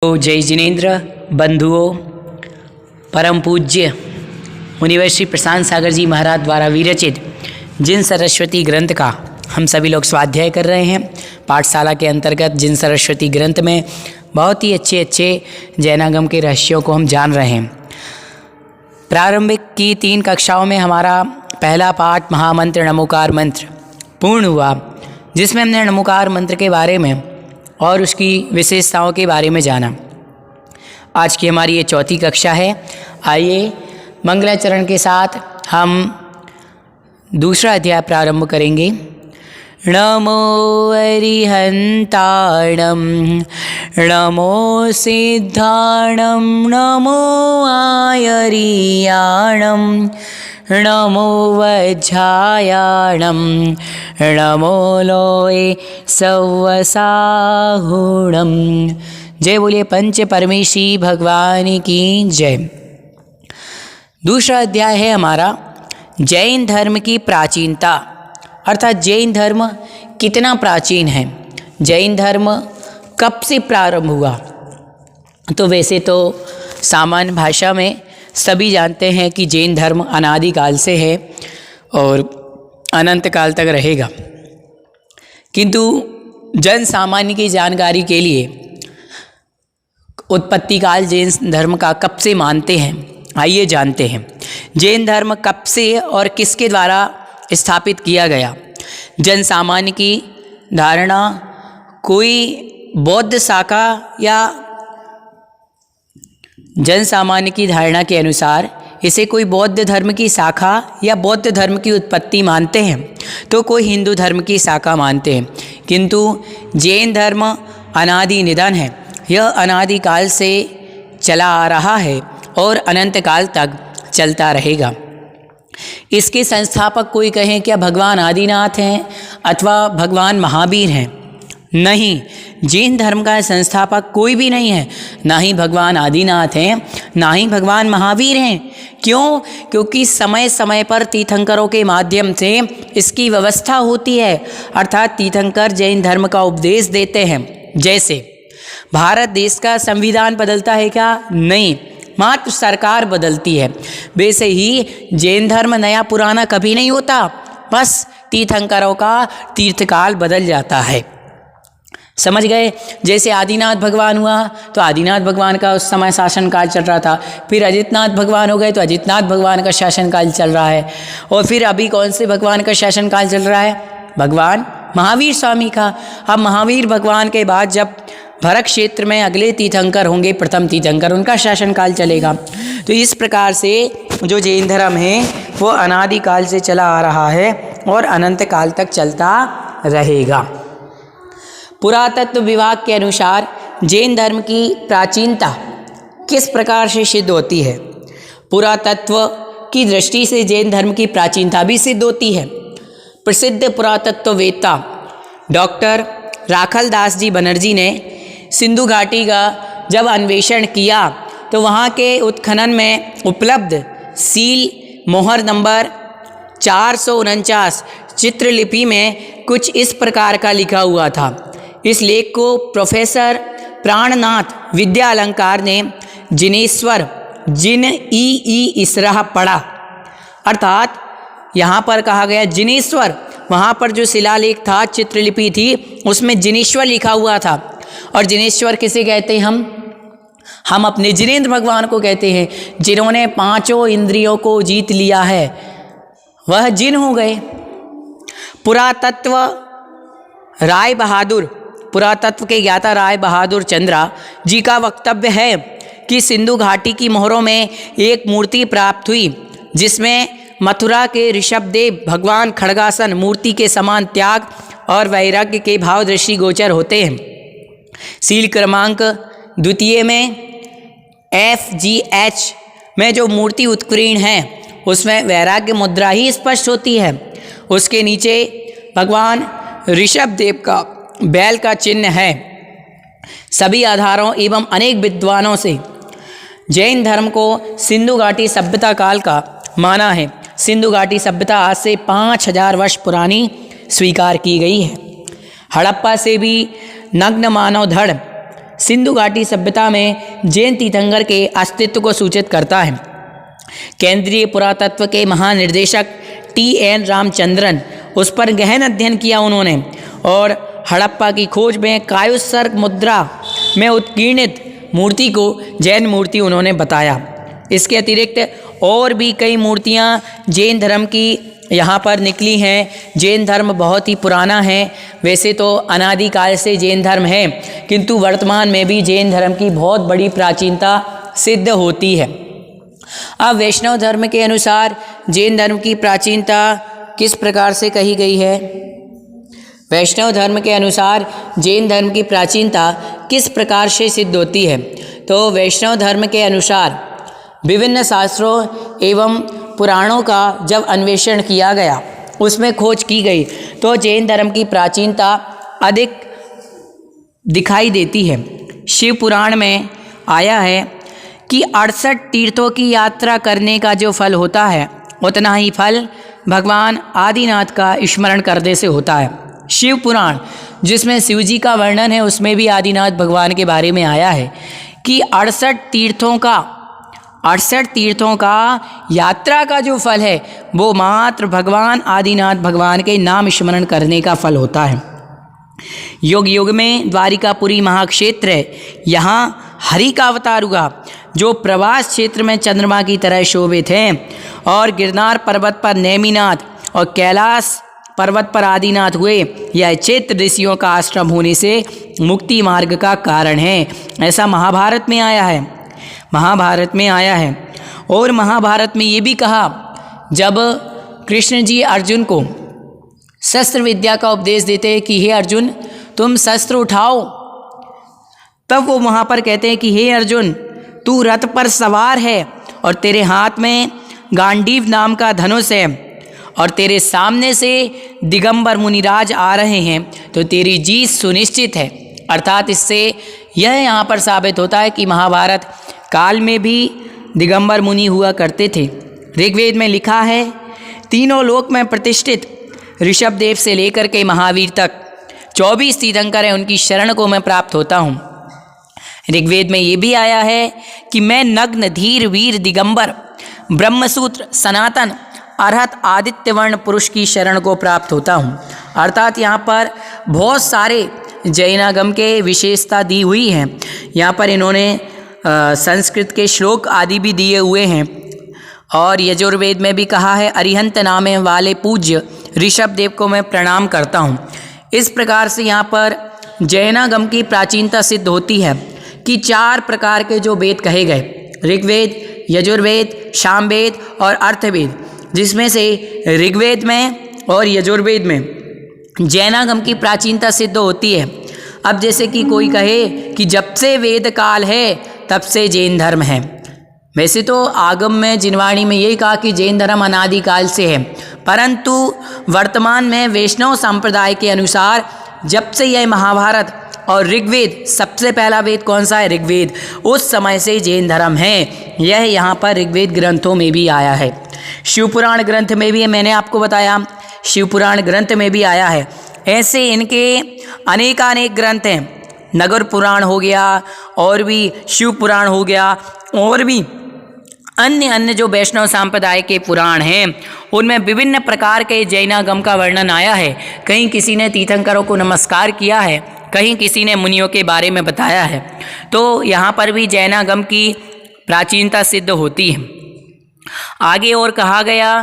तो जय जिनेन्द्र बंधुओं, परम पूज्य मुनिवर श्री प्रशांत सागर जी महाराज द्वारा विरचित जिन सरस्वती ग्रंथ का हम सभी लोग स्वाध्याय कर रहे हैं। पाठशाला के अंतर्गत जिन सरस्वती ग्रंथ में बहुत ही अच्छे अच्छे जैनागम के रहस्यों को हम जान रहे हैं। प्रारंभिक की 3 कक्षाओं में हमारा पहला पाठ महामंत्र नमोकार मंत्र पूर्ण हुआ, जिसमें हमने नमोकार मंत्र के बारे में और उसकी विशेषताओं के बारे में जाना। आज की हमारी ये 4थी कक्षा है। आइए मंगलाचरण के साथ हम दूसरा अध्याय प्रारंभ करेंगे। नमो अरिहंताणं नमो सिद्धाणं नमो आयरियाणं नमो वज्रायाणं नमो लोए सव्वसाहुणं। जय बोलिए पंच परमेशी भगवान की जय। दूसरा अध्याय है हमारा जैन धर्म की प्राचीनता, अर्थात जैन धर्म कितना प्राचीन है, जैन धर्म कब से प्रारंभ हुआ। तो वैसे तो सामान्य भाषा में सभी जानते हैं कि जैन धर्म अनादिकाल से है और अनंत काल तक रहेगा, किंतु जन सामान्य की जानकारी के लिए उत्पत्ति काल जैन धर्म का कब से मानते हैं, आइए जानते हैं। जैन धर्म कब से और किसके द्वारा स्थापित किया गया। जन सामान्य की धारणा कोई बौद्ध शाखा या जन सामान्य की धारणा के अनुसार इसे कोई बौद्ध धर्म की शाखा या बौद्ध धर्म की उत्पत्ति मानते हैं, तो कोई हिंदू धर्म की शाखा मानते हैं, किंतु जैन धर्म अनादि निधन है। यह अनादि काल से चला आ रहा है और अनंत काल तक चलता रहेगा। इसके संस्थापक कोई कहें क्या भगवान आदिनाथ हैं अथवा भगवान महावीर हैं? नहीं, जैन धर्म का संस्थापक कोई भी नहीं है, ना ही भगवान आदिनाथ हैं ना ही भगवान महावीर हैं। क्यों? क्योंकि समय समय पर तीर्थंकरों के माध्यम से इसकी व्यवस्था होती है, अर्थात तीर्थंकर जैन धर्म का उपदेश देते हैं। जैसे भारत देश का संविधान बदलता है क्या? नहीं, मात्र सरकार बदलती है। वैसे ही जैन धर्म नया पुराना कभी नहीं होता, बस तीर्थंकरों का तीर्थकाल बदल जाता है। समझ गए? जैसे आदिनाथ भगवान हुआ तो आदिनाथ भगवान का उस समय शासनकाल चल रहा था, फिर अजितनाथ भगवान हो गए तो अजितनाथ भगवान का शासनकाल चल रहा है, और फिर अभी कौन से भगवान का शासनकाल चल रहा है? भगवान महावीर स्वामी का। अब महावीर भगवान के बाद जब भरत क्षेत्र में अगले तीर्थंकर होंगे, प्रथम तीर्थंकर, उनका शासनकाल चलेगा। तो इस प्रकार से जो जैन धर्म है वो अनादिकाल से चला आ रहा है और अनंत काल तक चलता रहेगा। पुरातत्व विभाग के अनुसार जैन धर्म की प्राचीनता किस प्रकार से सिद्ध होती है? पुरातत्व की दृष्टि से जैन धर्म की प्राचीनता भी सिद्ध होती है। प्रसिद्ध पुरातत्ववेत्ता डॉक्टर राखल दास जी बनर्जी ने सिंधु घाटी का जब अन्वेषण किया तो वहाँ के उत्खनन में उपलब्ध सील मोहर नंबर 449 चित्रलिपि में कुछ इस प्रकार का लिखा हुआ था। इस लेख को प्रोफेसर प्राणनाथ विद्या अलंकार ने जिनेश्वर जिन ई इसराह पढ़ा, अर्थात यहाँ पर कहा गया जिनेश्वर, वहाँ पर जो शिलालेख था, चित्रलिपि थी, उसमें जिनेश्वर लिखा हुआ था। और जिनेश्वर किसे कहते हैं? हम अपने जिनेन्द्र भगवान को कहते हैं, जिन्होंने 5 इंद्रियों को जीत लिया है, वह जिन हो गए। पुरातत्व राय बहादुर, पुरातत्व के ज्ञाता राय बहादुर चंद्रा जी का वक्तव्य है कि सिंधु घाटी की मोहरों में एक मूर्ति प्राप्त हुई जिसमें मथुरा के ऋषभदेव भगवान खड्गासन मूर्ति के समान त्याग और वैराग्य के भाव दृष्टिगोचर होते हैं। सील क्रमांक 2 में FGH में जो मूर्ति उत्कीर्ण है उसमें वैराग्य मुद्रा ही स्पष्ट होती है। उसके नीचे भगवान ऋषभदेव का बैल का चिन्ह है। सभी आधारों एवं अनेक विद्वानों से जैन धर्म को सिंधु घाटी सभ्यता काल का माना है। सिंधु घाटी सभ्यता आज से 5000 वर्ष पुरानी स्वीकार की गई है। हड़प्पा से भी नग्न मानव धड़ सिंधु घाटी सभ्यता में जैन तीर्थंकर के अस्तित्व को सूचित करता है। केंद्रीय पुरातत्व के महानिर्देशक TN रामचंद्रन उस पर गहन अध्ययन किया उन्होंने, और हड़प्पा की खोज में कायोत्सर्ग मुद्रा में उत्कीर्णित मूर्ति को जैन मूर्ति उन्होंने बताया। इसके अतिरिक्त और भी कई मूर्तियाँ जैन धर्म की यहाँ पर निकली हैं। जैन धर्म बहुत ही पुराना है, वैसे तो अनादिकाल से जैन धर्म है, किंतु वर्तमान में भी जैन धर्म की बहुत बड़ी प्राचीनता सिद्ध होती है। अब वैष्णव धर्म के अनुसार जैन धर्म की प्राचीनता किस प्रकार से कही गई है? वैष्णव धर्म के अनुसार जैन धर्म की प्राचीनता किस प्रकार से सिद्ध होती है? तो वैष्णव धर्म के अनुसार विभिन्न शास्त्रों एवं पुराणों का जब अन्वेषण किया गया, उसमें खोज की गई, तो जैन धर्म की प्राचीनता अधिक दिखाई देती है। शिव पुराण में आया है कि 68 तीर्थों की यात्रा करने का जो फल होता है, उतना ही फल भगवान आदिनाथ का स्मरण करने से होता है। शिव पुराण जिसमें शिव जी का वर्णन है, उसमें भी आदिनाथ भगवान के बारे में आया है कि 68 तीर्थों का यात्रा का जो फल है, वो मात्र भगवान आदिनाथ भगवान के नाम स्मरण करने का फल होता है। युग युग में द्वारिकापुरी महाक्षेत्र है, यहाँ हरि का अवतार हुआ, जो प्रवास क्षेत्र में चंद्रमा की तरह शोभित हैं, और गिरनार पर्वत पर नेमिनाथ और कैलाश पर्वत पर आदिनाथ हुए। यह क्षेत्र ऋषियों का आश्रम होने से मुक्ति मार्ग का कारण है। ऐसा महाभारत में आया है। और महाभारत में ये भी कहा, जब कृष्ण जी अर्जुन को शस्त्र विद्या का उपदेश देते हैं कि हे अर्जुन तुम शस्त्र उठाओ, तब वो वहाँ पर कहते हैं कि हे अर्जुन तू रथ पर सवार है और तेरे हाथ में गांडीव नाम का धनुष है और तेरे सामने से दिगंबर मुनिराज आ रहे हैं, तो तेरी जीत सुनिश्चित है। अर्थात इससे यह यहाँ पर साबित होता है कि महाभारत काल में भी दिगंबर मुनि हुआ करते थे। ऋग्वेद में लिखा है, तीनों लोक में प्रतिष्ठित ऋषभदेव से लेकर के महावीर तक 24 तीर्थंकर हैं, उनकी शरण को मैं प्राप्त होता हूँ। ऋग्वेद में ये भी आया है कि मैं नग्न धीर वीर दिगंबर ब्रह्मसूत्र सनातन अरहत आदित्यवर्ण पुरुष की शरण को प्राप्त होता हूँ। अर्थात यहाँ पर बहुत सारे जैनागम के विशेषता दी हुई हैं। यहाँ पर इन्होंने संस्कृत के श्लोक आदि भी दिए हुए हैं, और यजुर्वेद में भी कहा है, अरिहंत नामे वाले पूज्य ऋषभदेव को मैं प्रणाम करता हूँ। इस प्रकार से यहाँ पर जैनागम की प्राचीनता सिद्ध होती है कि 4 प्रकार के जो वेद कहे गए, ऋग्वेद, यजुर्वेद, सामवेद और अर्थवेद, जिसमें से ऋग्वेद में और यजुर्वेद में जैनागम की प्राचीनता सिद्ध होती है। अब जैसे कि कोई कहे कि जब से वेद काल है तब से जैन धर्म है। वैसे तो आगम में जिनवाणी में यही कहा कि जैन धर्म अनादिकाल से है, परंतु वर्तमान में वैष्णव संप्रदाय के अनुसार जब से यह महाभारत और ऋग्वेद, सबसे पहला वेद कौन सा है? ऋग्वेद, उस समय से जैन धर्म है। यह यहाँ पर ऋग्वेद ग्रंथों में भी आया है। शिवपुराण ग्रंथ में भी, मैंने आपको बताया, शिवपुराण ग्रंथ में भी आया है। ऐसे इनके अनेकानेक ग्रंथ हैं। नगर पुराण हो गया, और भी शिव पुराण हो गया, और भी अन्य जो वैष्णव संप्रदाय के पुराण हैं, उनमें विभिन्न प्रकार के जैनागम का वर्णन आया है। कहीं किसी ने तीर्थंकरों को नमस्कार किया है, कहीं किसी ने मुनियों के बारे में बताया है। तो यहाँ पर भी जैनागम की प्राचीनता सिद्ध होती है। आगे और कहा गया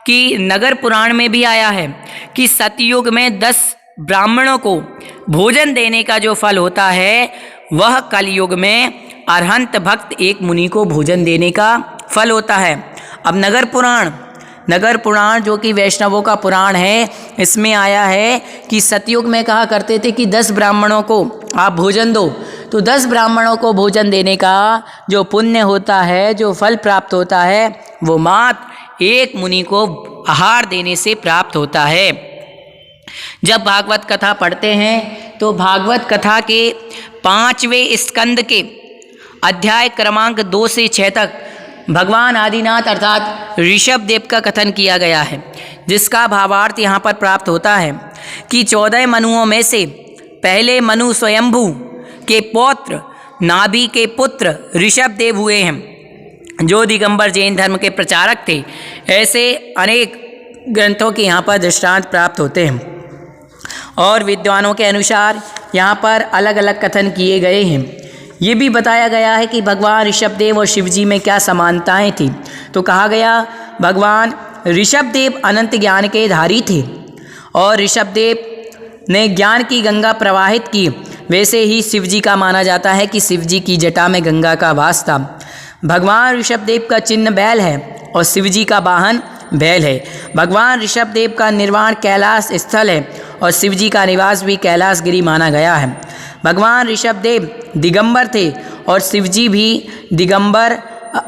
कि नगर पुराण में भी आया है कि सतयुग में 10 ब्राह्मणों को भोजन देने का जो फल होता है, वह कलयुग में अरहंत भक्त एक मुनि को भोजन देने का फल होता है। अब नगर पुराण जो कि वैष्णवों का पुराण है, इसमें आया है कि सतयुग में कहा करते थे कि 10 ब्राह्मणों को आप भोजन दो, तो 10 ब्राह्मणों को भोजन देने का जो पुण्य होता है, जो फल प्राप्त होता है, वो मात्र एक मुनि को आहार देने से प्राप्त है। जब भागवत कथा पढ़ते हैं तो भागवत कथा के 5वें स्कंद के अध्याय क्रमांक 2 से 6 तक भगवान आदिनाथ अर्थात ऋषभदेव का कथन किया गया है, जिसका भावार्थ यहाँ पर प्राप्त होता है कि 14 मनुओं में से पहले मनु स्वयंभू के पौत्र नाभि के पुत्र ऋषभदेव हुए हैं, जो दिगंबर जैन धर्म के प्रचारक थे। ऐसे अनेक ग्रंथों के यहाँ पर दृष्टांत प्राप्त होते हैं और विद्वानों के अनुसार यहाँ पर अलग अलग कथन किए गए हैं। ये भी बताया गया है कि भगवान ऋषभदेव और शिवजी में क्या समानताएं थी। तो कहा गया भगवान ऋषभदेव अनंत ज्ञान के धारी थे और ऋषभदेव ने ज्ञान की गंगा प्रवाहित की। वैसे ही शिवजी का माना जाता है कि शिवजी की जटा में गंगा का वास था। भगवान ऋषभदेव का चिन्ह बैल है और शिवजी का वाहन बैल है। भगवान ऋषभदेव का निर्वाण कैलाश स्थल है और शिवजी का निवास भी कैलाशगिरी माना गया है। भगवान ऋषभदेव दिगंबर थे और शिवजी भी दिगंबर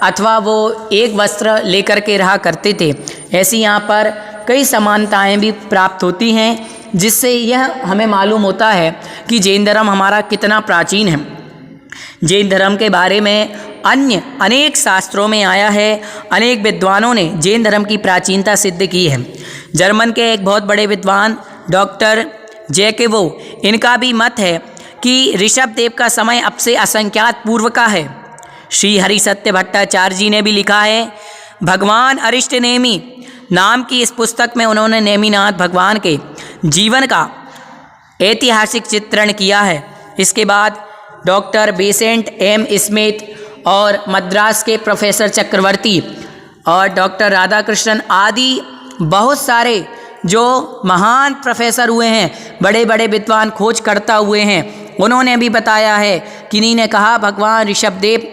अथवा वो एक वस्त्र लेकर के रहा करते थे। ऐसी यहाँ पर कई समानताएं भी प्राप्त होती हैं, जिससे यह हमें मालूम होता है कि जैन धर्म हमारा कितना प्राचीन है। जैन धर्म के बारे में अन्य अनेक शास्त्रों में आया है। अनेक विद्वानों ने जैन धर्म की प्राचीनता सिद्ध की है। जर्मन के एक बहुत बड़े विद्वान डॉक्टर जैकेवो, इनका भी मत है कि ऋषभदेव का समय अब से असंख्यात पूर्व का है। श्री हरि सत्य भट्टाचार्य जी ने भी लिखा है, भगवान अरिष्ट नेमि नाम की इस पुस्तक में उन्होंने नेमिनाथ भगवान के जीवन का ऐतिहासिक चित्रण किया है। इसके बाद डॉक्टर बेसेंट एम स्मिथ और मद्रास के प्रोफेसर चक्रवर्ती और डॉक्टर राधाकृष्णन आदि बहुत सारे जो महान प्रोफेसर हुए हैं, बड़े बड़े विद्वान खोजकर्ता हुए हैं, उन्होंने भी बताया है। किन्हीं ने कहा भगवान ऋषभदेव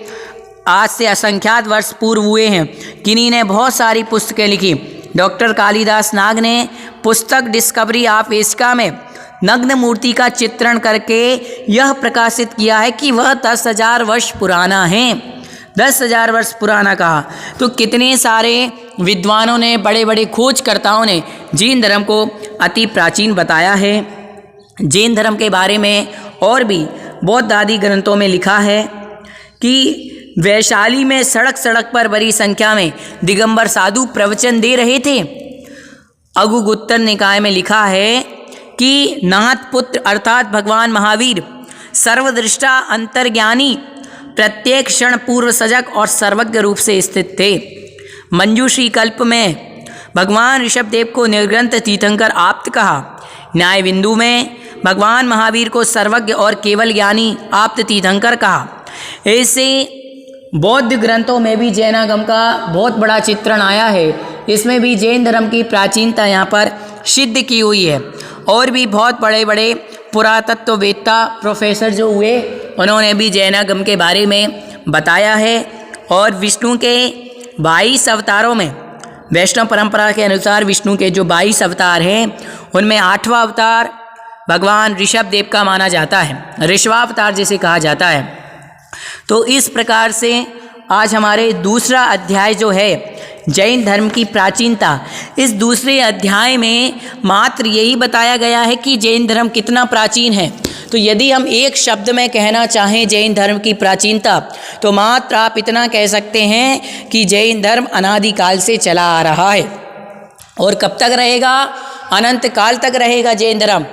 आज से असंख्यात वर्ष पूर्व हुए हैं। किन्हीं ने बहुत सारी पुस्तकें लिखी। डॉक्टर कालिदास नाग ने पुस्तक डिस्कवरी ऑफ एशिया में नग्न मूर्ति का चित्रण करके यह प्रकाशित किया है कि वह 10,000 वर्ष पुराना है। 10,000 वर्ष पुराना कहा तो कितने सारे विद्वानों ने, बड़े बड़े खोजकर्ताओं ने जैन धर्म को अति प्राचीन बताया है। जैन धर्म के बारे में और भी बौद्ध आदि ग्रंथों में लिखा है कि वैशाली में सड़क सड़क पर बड़ी संख्या में दिगंबर साधु प्रवचन दे रहे थे। अगुगुत्तर निकाय में लिखा है कि नाथ पुत्र अर्थात भगवान महावीर सर्वदृष्टा अंतर्ज्ञानी, प्रत्येक क्षण पूर्व सजग और सर्वज्ञ रूप से स्थित थे। मंजूश्री कल्प में भगवान ऋषभदेव को निर्ग्रंथ तीर्थंकर आप्त कहा। न्याय बिंदु में भगवान महावीर को सर्वज्ञ और केवल ज्ञानी आप्त तीर्थंकर कहा। ऐसे बौद्ध ग्रंथों में भी जैनागम का बहुत बड़ा चित्रण आया है। इसमें भी जैन धर्म की प्राचीनता यहाँ पर सिद्ध की हुई है। और भी बहुत बड़े बड़े पुरातत्ववेत्ता प्रोफेसर जो हुए, उन्होंने भी जैनागम के बारे में बताया है। और विष्णु के 22 अवतारों में, वैष्णव परंपरा के अनुसार विष्णु के जो 22 अवतार हैं, उनमें 8वां अवतार भगवान ऋषभदेव का माना जाता है। ऋषभावतार जिसे कहा जाता है। तो इस प्रकार से आज हमारे दूसरा अध्याय जो है जैन धर्म की प्राचीनता, इस दूसरे अध्याय में मात्र यही बताया गया है कि जैन धर्म कितना प्राचीन है। तो यदि हम एक शब्द में कहना चाहें जैन धर्म की प्राचीनता, तो मात्र आप इतना कह सकते हैं कि जैन धर्म अनादिकाल से चला आ रहा है और कब तक रहेगा? अनंत काल तक रहेगा जैन धर्म।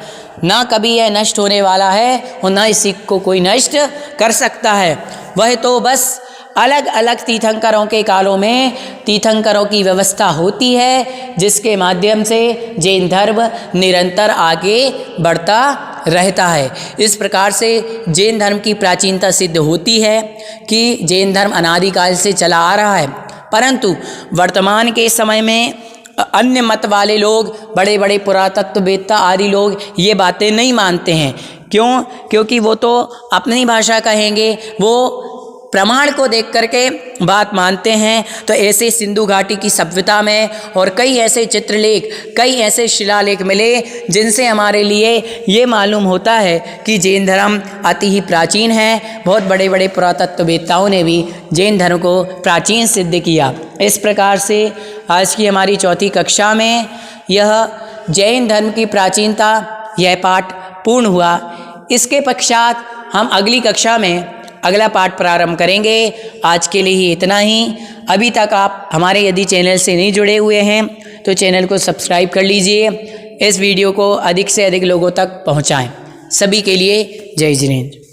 ना कभी यह नष्ट होने वाला है और ना इसी को कोई नष्ट कर सकता है। वह तो बस अलग अलग तीर्थंकरों के कालों में तीर्थंकरों की व्यवस्था होती है, जिसके माध्यम से जैन धर्म निरंतर आगे बढ़ता रहता है। इस प्रकार से जैन धर्म की प्राचीनता सिद्ध होती है कि जैन धर्म अनादिकाल से चला आ रहा है। परंतु वर्तमान के समय में अन्य मत वाले लोग, बड़े बड़े पुरातत्ववेत्ता आदि लोग ये बातें नहीं मानते हैं। क्यों? क्योंकि वो तो अपनी भाषा कहेंगे, वो प्रमाण को देख करके बात मानते हैं। तो ऐसे सिंधु घाटी की सभ्यता में और कई ऐसे चित्रलेख, कई ऐसे शिलालेख मिले जिनसे हमारे लिए ये मालूम होता है कि जैन धर्म अति ही प्राचीन है। बहुत बड़े बड़े पुरातत्ववेत्ताओं ने भी जैन धर्म को प्राचीन सिद्ध किया। इस प्रकार से आज की हमारी चौथी कक्षा में यह जैन धर्म की प्राचीनता यह पाठ पूर्ण हुआ। इसके पश्चात हम अगली कक्षा में अगला पाठ प्रारंभ करेंगे। आज के लिए ही इतना ही। अभी तक आप हमारे यदि चैनल से नहीं जुड़े हुए हैं तो चैनल को सब्सक्राइब कर लीजिए। इस वीडियो को अधिक से अधिक लोगों तक पहुंचाएं। सभी के लिए जय जिनेंद्र।